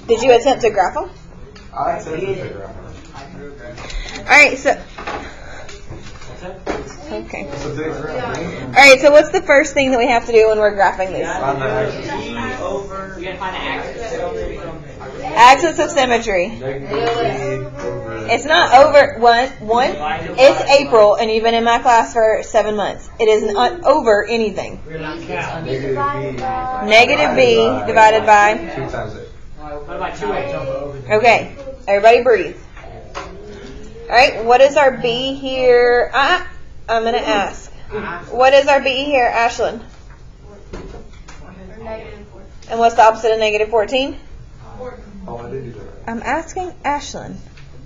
Did you attempt to graph them? I attempted to graph them. All right, so okay. So big graph. All right, so what's the first thing that we have to do when we're graphing these? Find the axis. You gotta find an axis. Axis of symmetry. Negative B over. It's not over one. It's April, and you've been in my class for 7 months. It is not over anything. Negative B divided by. 2 times it. What about 2A? Okay, everybody breathe. All right, what is our B here? I'm going to ask. What is our B here, Ashlyn? And what's the opposite of negative 14? Oh, I did do that. I'm asking Ashlyn.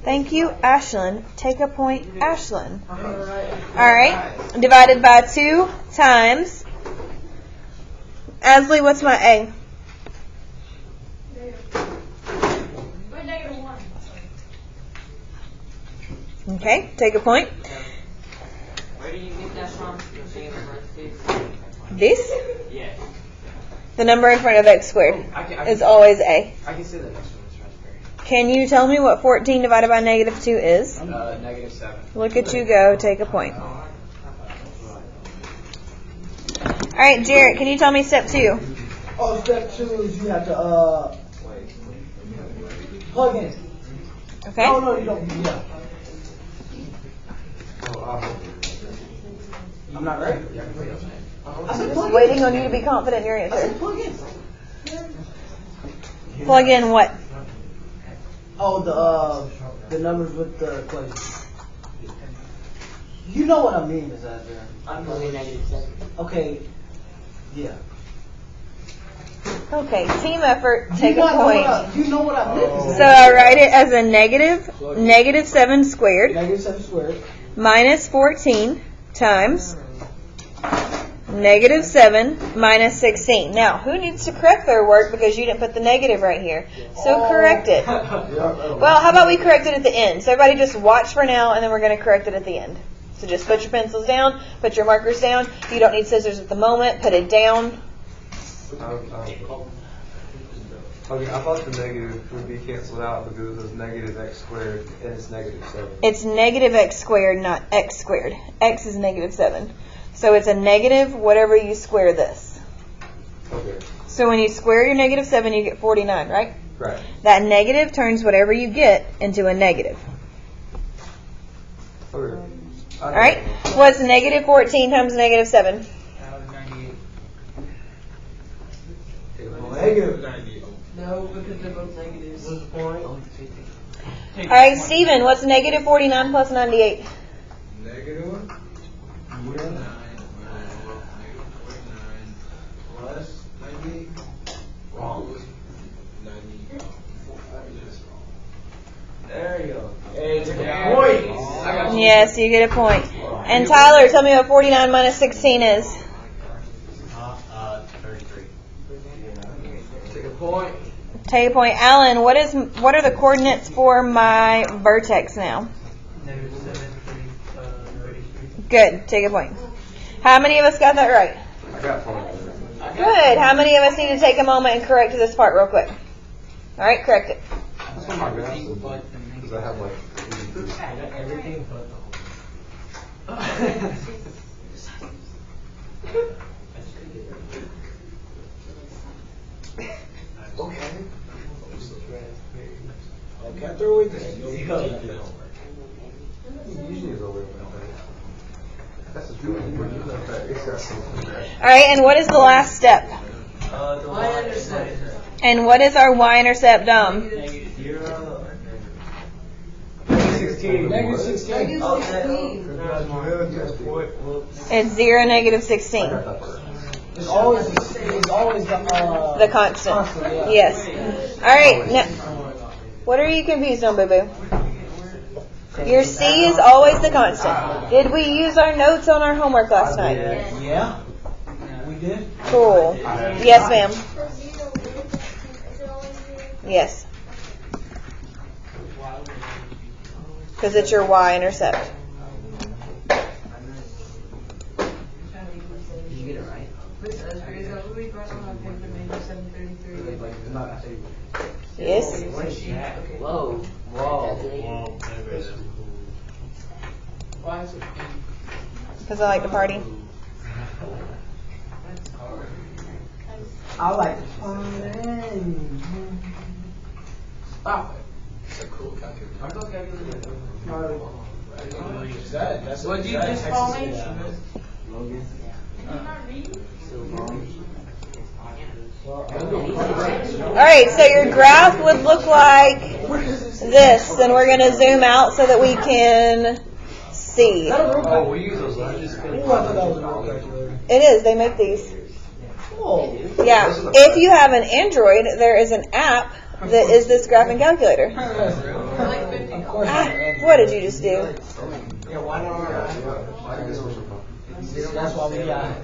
Thank you, Ashlyn. Take a point, Ashlyn. All right, divided by 2 times. Asley, what's my A? Okay, take a point. Where do you get that from? This? Yeah. The number in front of x squared is always A. I can say the next one is raspberry. Can you tell me what 14 divided by negative 2 is? Negative 7. Look at you go. Take a point. All right, Jarrett, can you tell me step 2? Oh, step 2 is you have to plug in. Okay. Oh, no, you don't. Yeah. I'm not right. I said plug in. Waiting on you to be confident in your I said answer. plug in. Plug in what? Oh, the numbers with the equation. You know what I mean, is that there? I'm putting negative 7. Okay. Yeah. Okay, team effort. Take a point. You know what I meant. So I write it as a negative 7 squared Negative 7 squared. minus 14 times negative 7 minus 16. Now, who needs to correct their work because you didn't put the negative right here? So correct it. Well, how about we correct it at the end? So everybody just watch for now, and then we're going to correct it at the end. So just put your pencils down, put your markers down. You don't need scissors at the moment. Put it down. Okay, I thought the negative would be canceled out because it was negative x squared and it's negative 7. It's negative x squared, not x squared. X is negative 7. So it's a negative whatever you square this. Okay. So when you square your negative 7, you get 49, right? Right. That negative turns whatever you get into a negative. Okay. All right? What's negative 14 times negative 7? Negative. No, because they're both negatives. What's the point? All right, Steven, what's negative 49 plus 98? Negative 1? 49 plus 98. Wrong. 90. There you go. Hey, it's a point. Yes, you get a point. And Tyler, tell me what 49 minus 16 is. 33. Take a point. Take a point. Alan, what are the coordinates for my vertex now? Negative 7, 33. Good. Take a point. How many of us got that right? I got point. Good. How many of us need to take a moment and correct this part real quick? All right, correct it. That's what my graph is. Because I have like. Everything but the Okay. Okay, throw away this. Usually it's over. That's a good one. All right, and what is the last step? the y-intercept. And what is our y-intercept, Dom? Negative 0. Negative 16. Negative 16. It's 0, negative 16. It's always the The constant. yeah. Yes. All right. Now, what are you confused on, boo-boo? Your C is always the constant. Did we use our notes on our homework last night? Yeah. We did. Cool. Yes, ma'am. Yes. Because it's your y-intercept. Did you get it right? Is that what we brought on paper, maybe 733? Yes, Whoa. Whoa. Why is it? because I like to party. I like to party. Stop it. What do you just call me? All right, so your graph would look like this, and we're going to zoom out so that we can see. Oh, we use those. I just Ooh, I thought that was a real calculator. It is, they make these. Oh. Yeah, if you have an Android, there is an app that is this graphing calculator. Of course. Ah, what did you just do? Yeah, why not? That's why we got.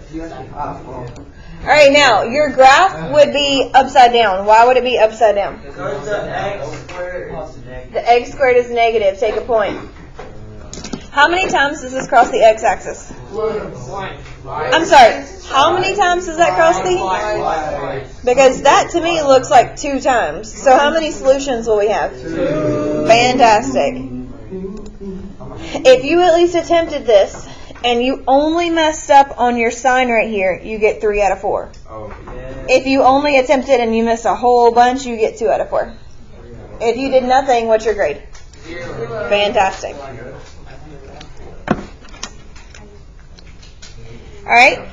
All right, now your graph would be upside down. Why would it be upside down? Because the x squared is negative. The x squared is negative. Take a point. How many times does this cross the x-axis? I'm sorry. How many times does that cross the? Because that to me looks like 2 times. So how many solutions will we have? 2. Fantastic. If you at least attempted this and you only messed up on your sign right here, you get 3 out of 4. Oh, If you only attempted and you missed a whole bunch, you get 2 out of 4. If you did nothing, what's your grade? 0. Fantastic. All right.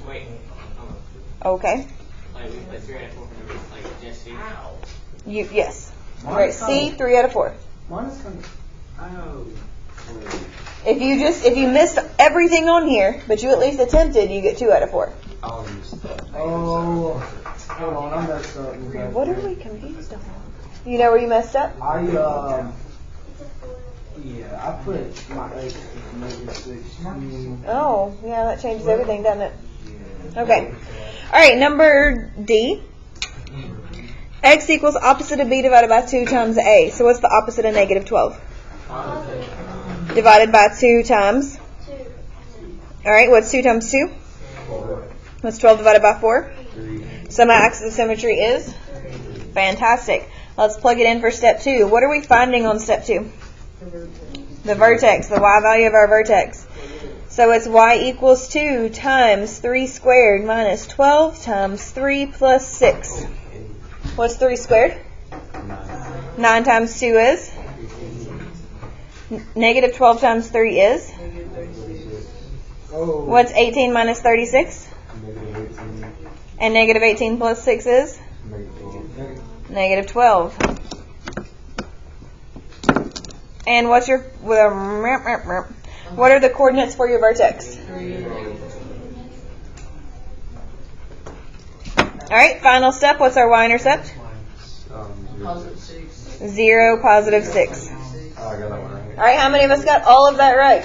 Wait. Okay. Like we put 3 out of 4 for numbers, like just C. Yes. All right. C, 3 out of 4. Minus coming. Oh. If you missed everything on here, but you at least attempted, you get 2 out of 4. I'll use that. Oh. Hold on, I messed up. What are we confused on? You know where you messed up? Yeah, I put my X as -16. Oh, yeah, that changes everything, doesn't it? Okay. All right, number D. X equals opposite of B divided by 2 times A. So what's the opposite of negative 12? Divided by 2 times. All right, what's 2 times 2? What's 12 divided by 4? So my axis of symmetry is? Fantastic. Let's plug it in for step 2. What are we finding on step 2? The vertex, the y value of our vertex. So it's y equals 2 times 3 squared minus 12 times 3 plus 6. What's 3 squared? 9 times 2 is? Negative 12 times 3 is? Oh. What's 18 minus 36? And negative 18 plus 6 is? Negative 12. And what's your, what are the coordinates for your vertex? All right, final step. What's our y-intercept? Positive 6. 0, positive 6. Oh, I got that one right. All right, how many of us got all of that right?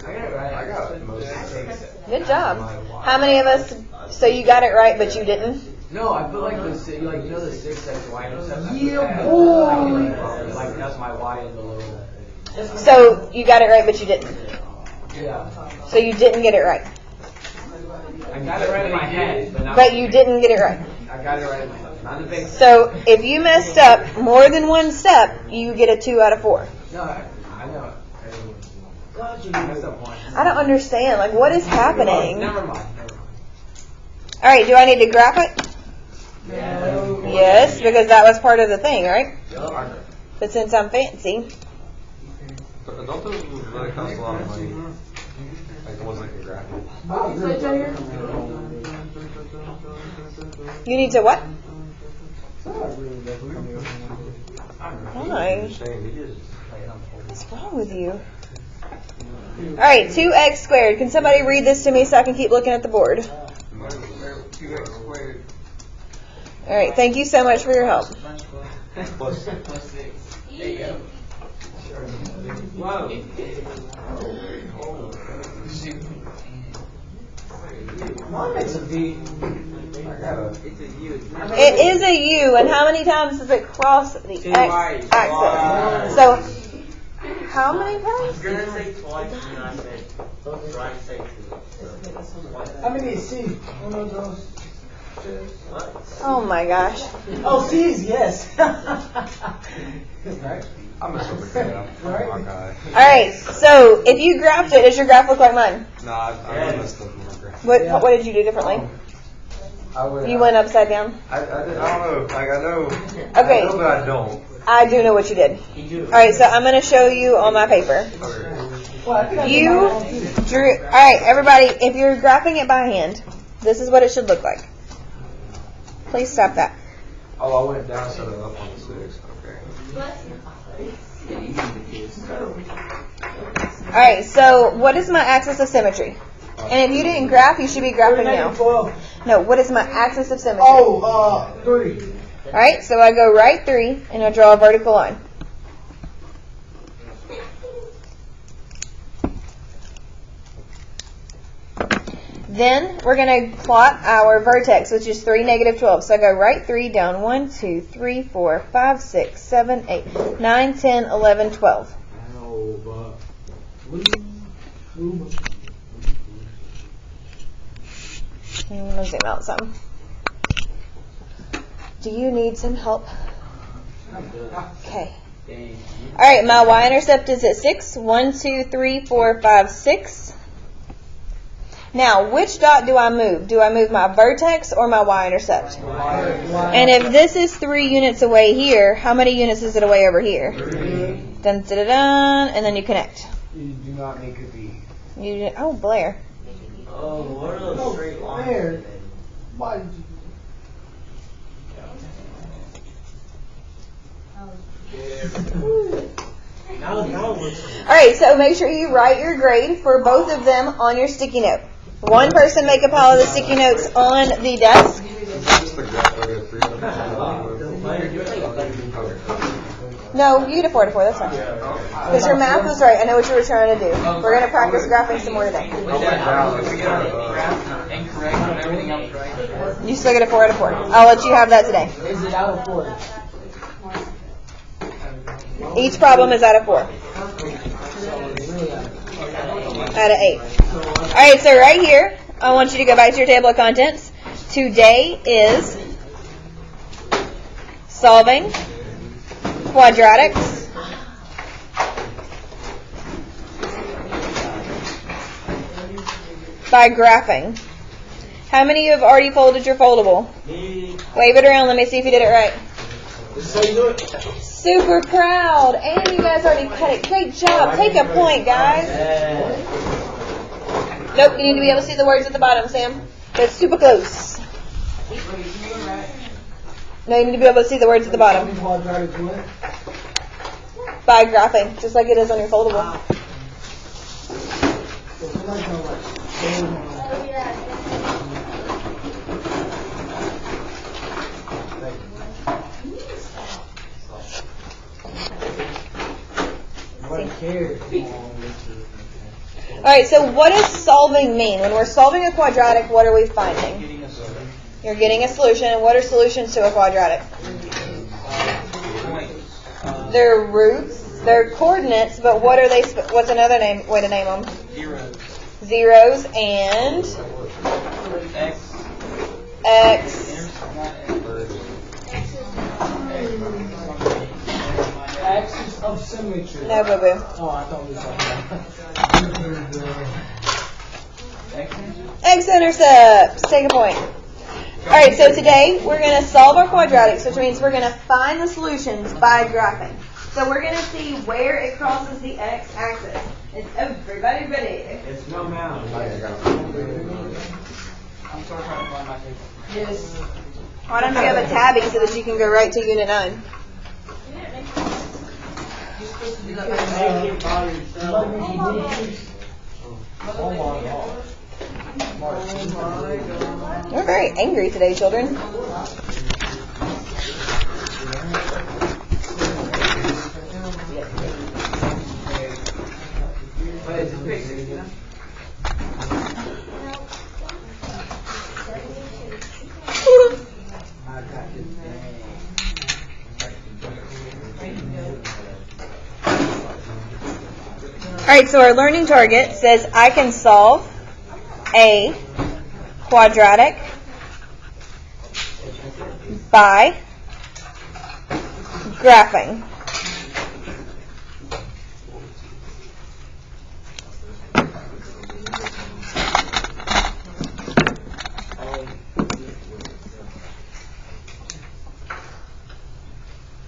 I got it right. I got most of it. Good job. How many of us, so you got it right, but you didn't? No, I feel like the six, like you know the 6 that's y intercept. Yeah, boy. Like that's my y in the little. So you got it right, but you didn't. Yeah. So you didn't get it right. I got it right in my head, but not. But you didn't get it right. I got it right in my head. Not the big. So if you messed up more than one step, you get a 2 out of 4. No, I know. I messed up one. I don't understand. Like, what is happening? Never mind. All right, do I need to graph it? No. Yes, because that was part of the thing, right? Yeah. But since I'm fancy, But don't those really cost a lot of money? Like the ones that can graph it. you need to what? I'm Why? just saying, he just. What's wrong with you? All right, 2x squared. Can somebody read this to me so I can keep looking at the board? 2x squared. All right, thank you so much for your help. Plus 6. There you go. Whoa. Mine makes a V. I got a. It is a U, and how many times does it cross the x axis? So, how many times? You're gonna say twice, and I said, try to say 2. How many is C? One of those. Oh my gosh. Oh, C's, yes. Right? I messed up the graph. Oh my god. Alright, so if you graphed it, does your graph look like mine? Nah, I messed up my graph. What did you do differently? You went upside down? I don't know. Like, I know. Okay. I know, but I don't. I do know what you did. Alright, so I'm going to show you on my paper. Okay. You drew, alright, everybody, if you're graphing it by hand, this is what it should look like. Please stop that. Oh, I went down, set it up on the 6. Okay. Alright, so what is my axis of symmetry? And if you didn't graph, you should be graphing now. 12. No, what is my axis of symmetry? Oh, 3. Alright, so I go right 3, and I draw a vertical line. Then we're going to plot our vertex, which is 3, negative 12. So I go right 3, down 1, 2, 3, 4, 5, 6, 7, 8, 9, 10, 11, 12. I'm going to zoom out some. Do you need some help? Okay. Alright, my y-intercept is at 6. 1, 2, 3, 4, 5, 6. Now, which dot do I move? Do I move my vertex or my y-intercept? And if this is 3 units away here, how many units is it away over here? 3. Dun, dun, dun, dun, and then you connect. You do not make a B. Oh, Blair. Oh, what are those straight lines? There. Why did you? Alright, so make sure you write your grade for both of them on your sticky note. One person make a pile of the sticky notes on the desk. Just the graph I got 3. No, you get a 4 to 4, that's fine. Because your math was right. I know what you were trying to do. We're going to practice graphing some more today. I went down. If we get our graph incorrect and everything else right. You still get a 4 out of 4. I'll let you have that today. Is it out of 4? Each problem is out of 4. Out of 8. Alright, so right here, I want you to go back to your table of contents. Today is solving quadratics by graphing. How many of you have already folded your foldable? Wave it around, let me see if you did it right. Super proud. And you guys already cut it. Great job. Take a point, guys. Nope, you need to be able to see the words at the bottom, Sam. That's super close. No, you need to be able to see the words at the bottom. By graphing, just like it is on your foldable. Alright, so what does solving mean? When we're solving a quadratic, what are we finding? You're getting a solution. And what are solutions to a quadratic? They're roots, they're coordinates, but what are they? What's another way to name them? Zeros and X. Axis of symmetry. No, boo boo. Oh, I thought we were talking about X-intercepts. Take a point. Alright, so today we're going to solve our quadratics, which means we're going to find the solutions by graphing. So we're going to see where it crosses the x-axis. Is everybody ready? It's no mound. I'm still trying to find my paper. Yes. Why don't you have a tabby so that you can go right to Unit 9? You're very angry today, children. Alright, so our learning target says I can solve a quadratic by graphing.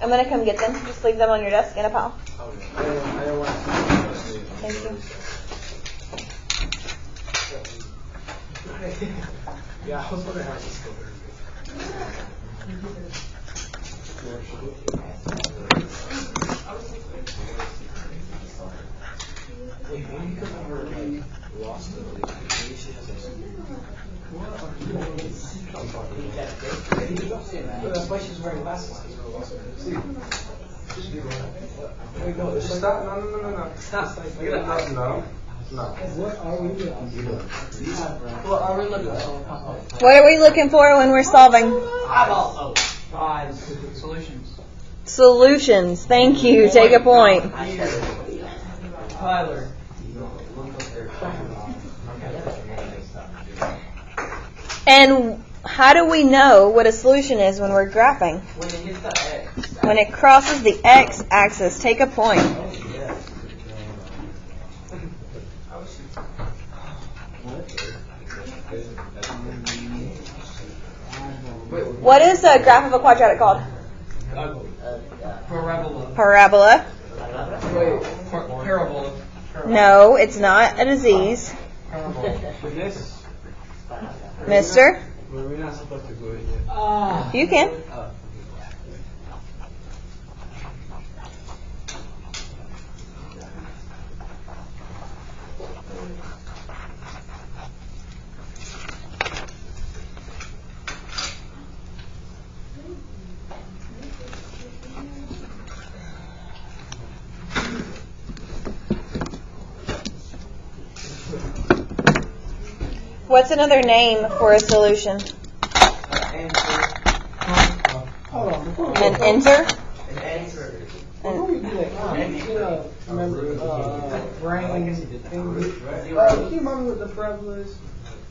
I'm going to come get them. Just leave them on your desk in a pile. I don't want Thank you. Yeah, I was wondering how this goes. Wait, maybe because I were like lost in the league. Maybe she has that's why she's wearing glasses. Wait, no, Just stop. No. Stop. No. What are we looking for? What are we looking for? What are we looking for when we're solving? Five solutions. Solutions. Thank you. Take a point. Tyler. And how do we know what a solution is when we're graphing? When it hits the X. When it crosses the x-axis. Take a point. What is a graph of a quadratic called? Parabola. Parabola. Wait, parabola. No, it's not a disease. This. Mister? We're not supposed to go in yet. You can. What's another name for a solution? Hold on. Before An enter? we do that, can you remember brain thing? Can you remember what the parabola is?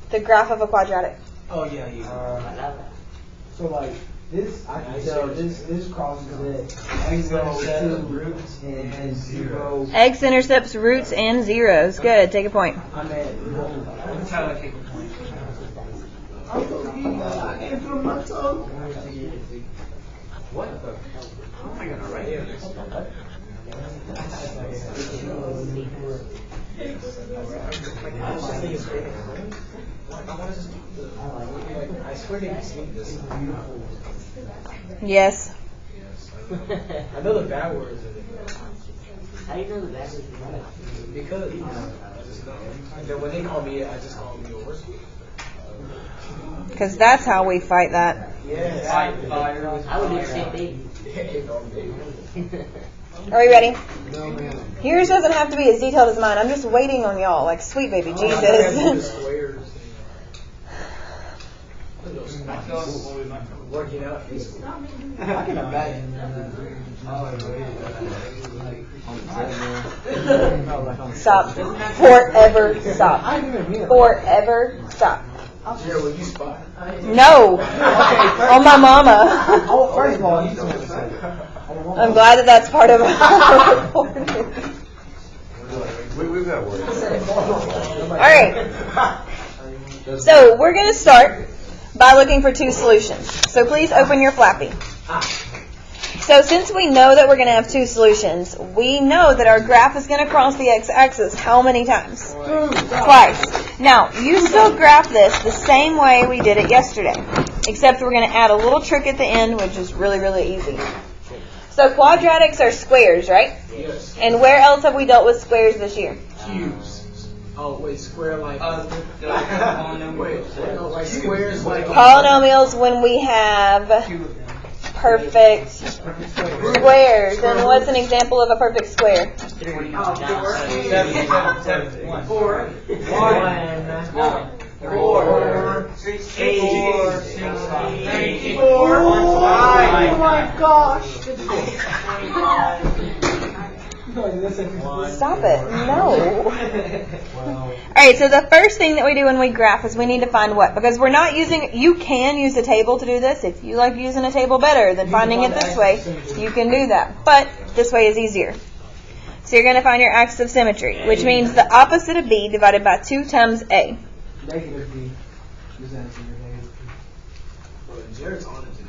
The graph of a quadratic. Oh, yeah. So like this, I can tell this crosses it. X goes to roots and zero. X intercepts roots and zeros. Good. Take a point. I'm at. Tyler, take a point. I'm so geeked. I can't feel my tongue. What the? How am I gonna write this? I swear to speak this. Yes. I know the bad words in it. How do you know the bad words? Because I just know. And then when they call me, I just call them yours. Because that's how we fight that. Yes. I would do the same thing. Are we ready? No, man. Yours doesn't have to be as detailed as mine. I'm just waiting on y'all, like sweet baby Jesus. Squares. Working out. I can imagine. Stop. Forever stop. I didn't even mean it. Forever stop. Yeah, well, you spot. No. On my mama. Oh, first of all, you told me to say it. I'm glad that that's part of our recording. We've got words. All right. So we're going to start by looking for two solutions. So please open your Flappy. So since we know that we're going to have two solutions, we know that our graph is going to cross the x-axis how many times? Twice. Now, you still graph this the same way we did it yesterday, except we're going to add a little trick at the end, which is really, really easy. So quadratics are squares, right? Yes. And where else have we dealt with squares this year? Cubes. Oh, wait, square like. Wait, no, like squares like. Polynomials when we have perfect squares. And what's an example of a perfect square? 4. Oh my gosh. Stop it. No. Alright, so the first thing that we do when we graph is we need to find what? Because we're not using, you can use a table to do this. If you like using a table better than finding it this way, you can do that. But this way is easier. So you're going to find your axis of symmetry, which means the opposite of B divided by 2 times A. Negative B.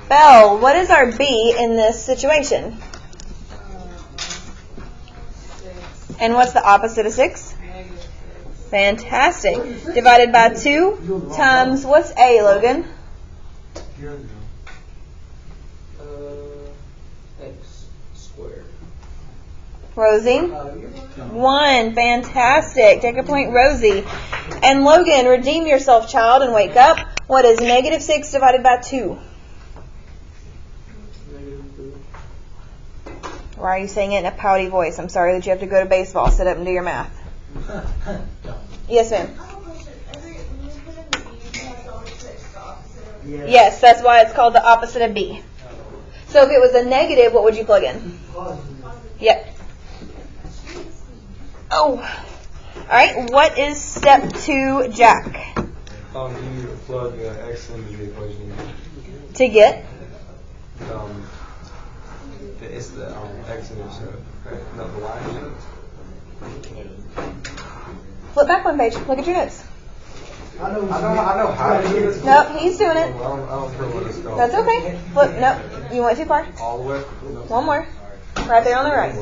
Belle, what is our B in this situation? And what's the opposite of 6? Fantastic. Divided by 2 times, what's A, Logan? X squared. Rosie? 1. Fantastic. Take a point, Rosie. And Logan, redeem yourself, child, and wake up. What is negative 6 divided by 2? Why are you saying it in a pouty voice? I'm sorry that you have to go to baseball. Sit up and do your math. Yes, ma'am. Yes, that's why it's called the opposite of B. So if it was a negative, what would you plug in? Yep. Oh. All right. What is step 2, Jack? You plug X into the equation. To get? It's the X intercept, right? No, the Y. Flip back one page. Look at your notes. I know how to do this. Nope, he's doing it. I don't care what it's called. That's okay. Flip. Nope. You went too far. All the way. One more. Right there on the right.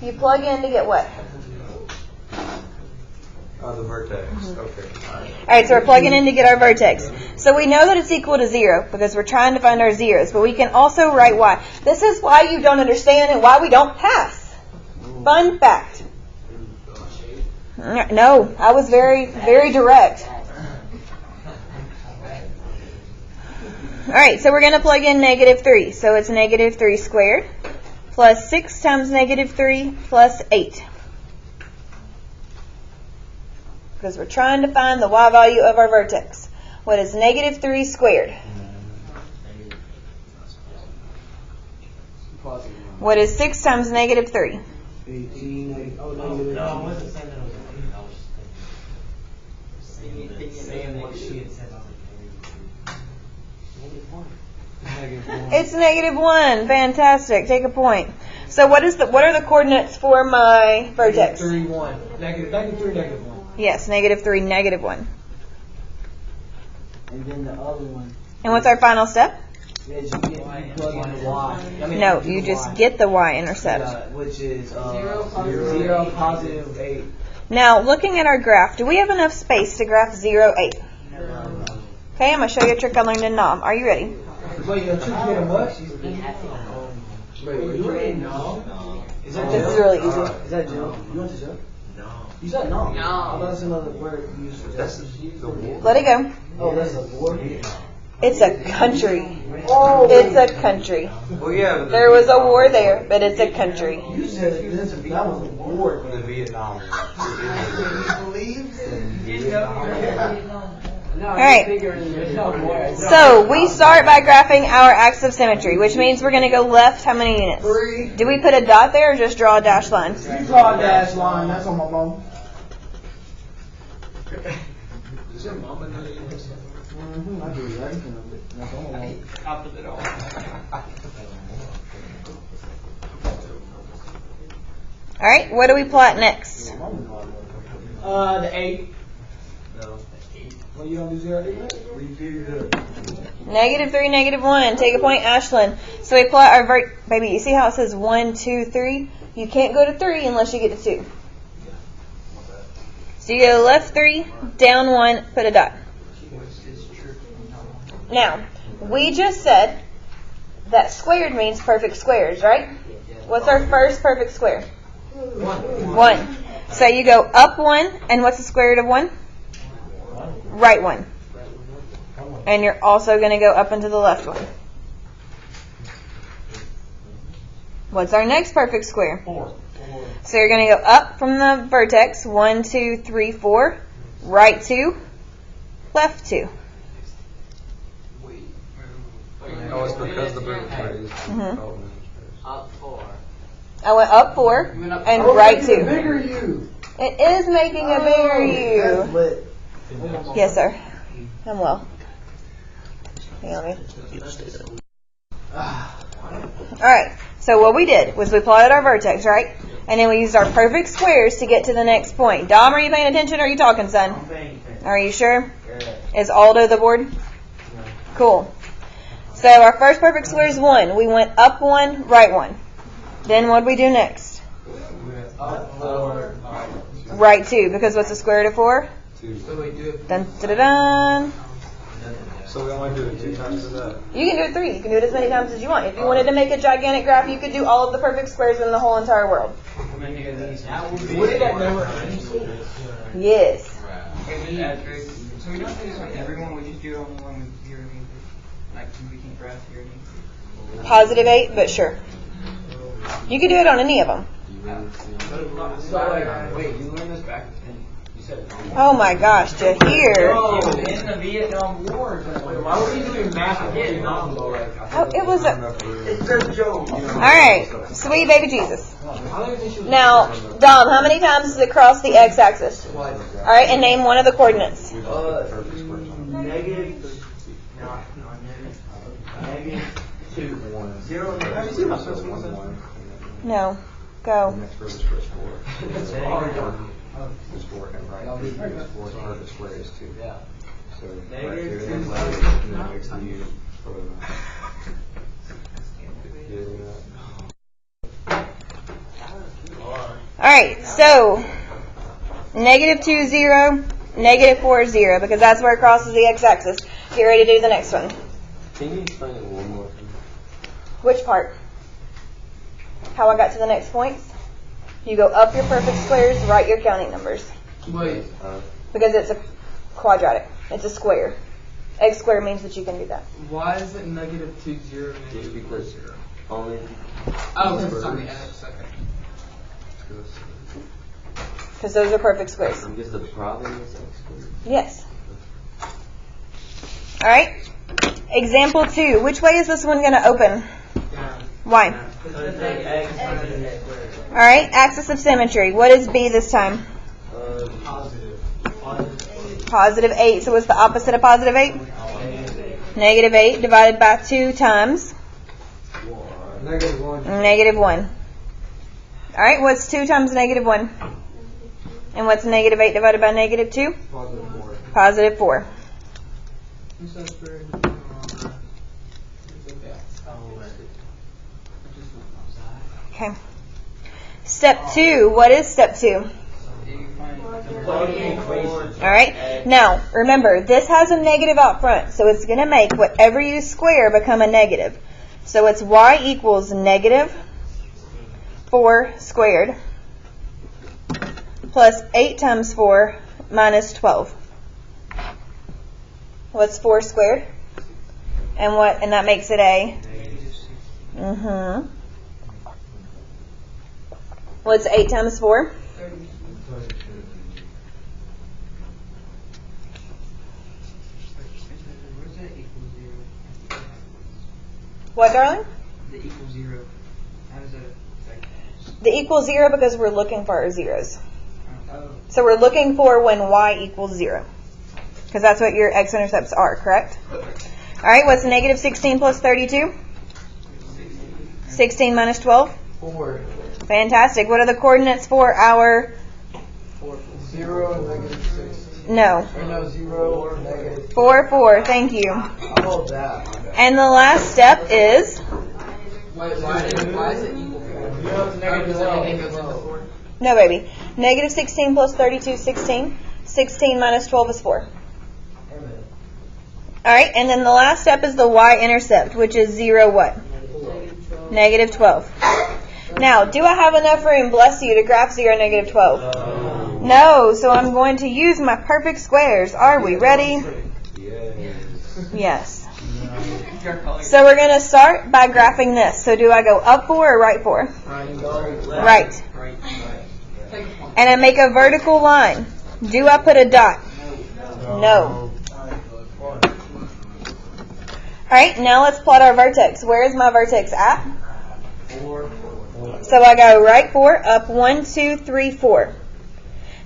You plug in to get what? The vertex. Okay. Alright, so we're plugging in to get our vertex. So we know that it's equal to 0 because we're trying to find our zeros, but we can also write y. This is why you don't understand and why we don't pass. Fun fact. No, I was very, very direct. Alright, so we're going to plug in negative 3. So it's negative 3 squared plus 6 times negative 3 plus 8. Because we're trying to find the y value of our vertex. What is negative 3 squared? What is 6 times negative 3? 18. Oh, No, negative. I wasn't saying that. I was saying what she had said. It's negative 1. Fantastic. Take a point. So what are the coordinates for my vertex? 3, 1. Negative 3, negative 1. Yes, negative 3, negative 1. And then the other one. And what's our final step? Is you plug in the y. No, you just get the y-intercept. Which is 0, positive 8. Now, looking at our graph, do we have enough space to graph 0, 8? Okay, I'm going to show you a trick I learned in NOM. Are you ready? Wait, you're trying to get a what? Is that This is really easy. Is that Jill? You went to Jill? No. You said no. No. I thought that's another word you used for That's the war. Let it go. Oh, that's a war? It's a country. Oh. It's a country. Well, yeah. There was a war there, but it's a country. You said that was a war. The Vietnam All right. So we start by graphing our axis of symmetry, which means we're going to go left how many units? 3. Do we put a dot there or just draw a dashed line? You draw a dash line. That's on my mom. Does your mama know that you were saying? I do everything of it. That's on my mom. Top of it all. All right. What do we plot next? The 8. No. Well, you don't do 0 to 8? Negative 3, negative 1. Take a point, Ashlyn. So we plot our baby, you see how it says 1, 2, 3? You can't go to 3 unless you get to 2. So you go left 3, down 1, put a dot. Now, we just said that squared means perfect squares, right? What's our first perfect square? 1. So you go up 1, and what's the square root of 1? Right 1. And you're also going to go up into the left 1. What's our next perfect square? 4. So you're going to go up from the vertex, 1, 2, 3, 4, right 2, left 2. Oh, it's because the bird is Up 4. I went up 4 You went up and Oh, right making a 2. bigger U. It is making a bigger That's U. lit. Yes, sir. I'm well. Hang on, man. Alright, so what we did was we plotted our vertex, right? And then we used our perfect squares to get to the next point. Dom, are you paying attention or are you talking, son? Are you sure? Is Aldo the board? Cool. So our first perfect square is 1. We went up 1, right 1. Then what did we do next? Right 2, because what's the square root of 4? 2. So we do it. Dun, dun, dun, dun. So we only do it 2 times for that. You can do it 3. You can do it as many times as you want. If you wanted to make a gigantic graph, you could do all of the perfect squares in the whole entire world. What did that number? Yes. So we don't do this on everyone. We just do it on the one with 0 and 8. Like we can graph 0 and 8. Positive 8, but sure. You can do it on any of them. So like, wait, you learned this back in, you said it. Oh my gosh, Jahir. In the Vietnam War. Why were you doing math in Vietnam though? Oh, it was a... It's just joke. Alright, sweet baby Jesus. Now, Dom, how many times does it cross the x-axis? Alright, and name one of the coordinates. Negative 2. 0. No. Go. Next furthest square is 4. It's 4 and right. It's 4 so the square is 2. Yeah. So right here and then left and then makes the U for Alright, so negative 2, 0, negative 4, 0, because that's where it crosses the x-axis. Get ready to do the next one. Can you explain it one more time? Which part? How I got to the next points? You go up your perfect squares, write your counting numbers. Wait. Because it's a quadratic. It's a square. X squared means that you can do that. Why is it negative 2, 0, Just because only. Oh, because it's on the x. Okay. Because those are perfect squares. I guess the problem is X squared. Yes. Alright. Example 2. Which way is this one going to open? Why? Alright, axis of symmetry. What is B this time? Positive 8. So what's the opposite of positive 8? Negative 8 divided by 2 times Negative 1. negative 1. Alright, what's 2 times negative 1? And what's negative 8 divided by negative 2? Positive 4. Positive 4. Okay. Step 2. What is step 2? Alright. Now, remember, this has a negative out front, so it's going to make whatever you square become a negative. So it's y equals negative 4 squared plus 8 times 4 minus 12. What's 4 squared? And that makes it a? What's 8 times 4? What, darling? The equal 0. How does that affect? The equal 0 because we're looking for our zeros. So we're looking for when y equals 0. Because that's what your x-intercepts are, correct? Alright, what's negative 16 plus 32? 16 minus 12? 4. Fantastic. What are the coordinates for our... 0 and negative 6. No. Or no, 0 and negative. 4, 4. Thank you. How about that? And the last step is... Why is it equal 4? Negative Because everything goes into 4. No, baby. Negative 16 plus 32 is 16. 16 minus 12 is 4. Alright, and then the last step is the y-intercept, which is 0 what? Negative 12. Now, do I have enough room, bless you, to graph 0, negative 12? No, so I'm going to use my perfect squares. Are we ready? Yes. So we're going to start by graphing this. So do I go up 4 or right 4? Right. And I make a vertical line. Do I put a dot? No. Alright, now let's plot our vertex. Where is my vertex at? So I go right 4, up 1, 2, 3, 4.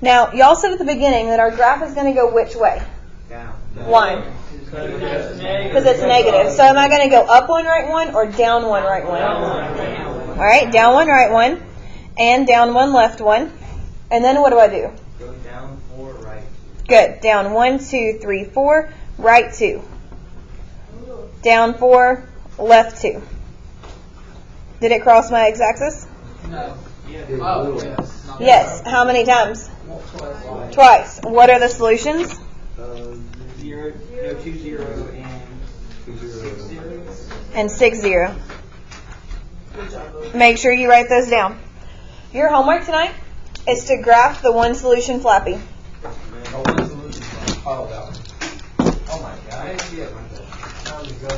Now, y'all said at the beginning that our graph is going to go which way? Down. 1. Because it's negative. So am I going to go up 1, right 1, or down 1, right 1? All right, down 1, right 1, and down 1, left 1. And then what do I do? Go down 4, right. Good. Down 1, 2, 3, 4, right 2. Down 4, left 2. Did it cross my x-axis? No. Oh, yes. Yes. How many times? Twice. Twice. What are the solutions? 0, no, 2, 0, and 6, 0. And 6, 0. Make sure you write those down. Your homework tonight is to graph the one solution flappy. Oh, that one. Oh my god. I didn't see it like that. Now we go.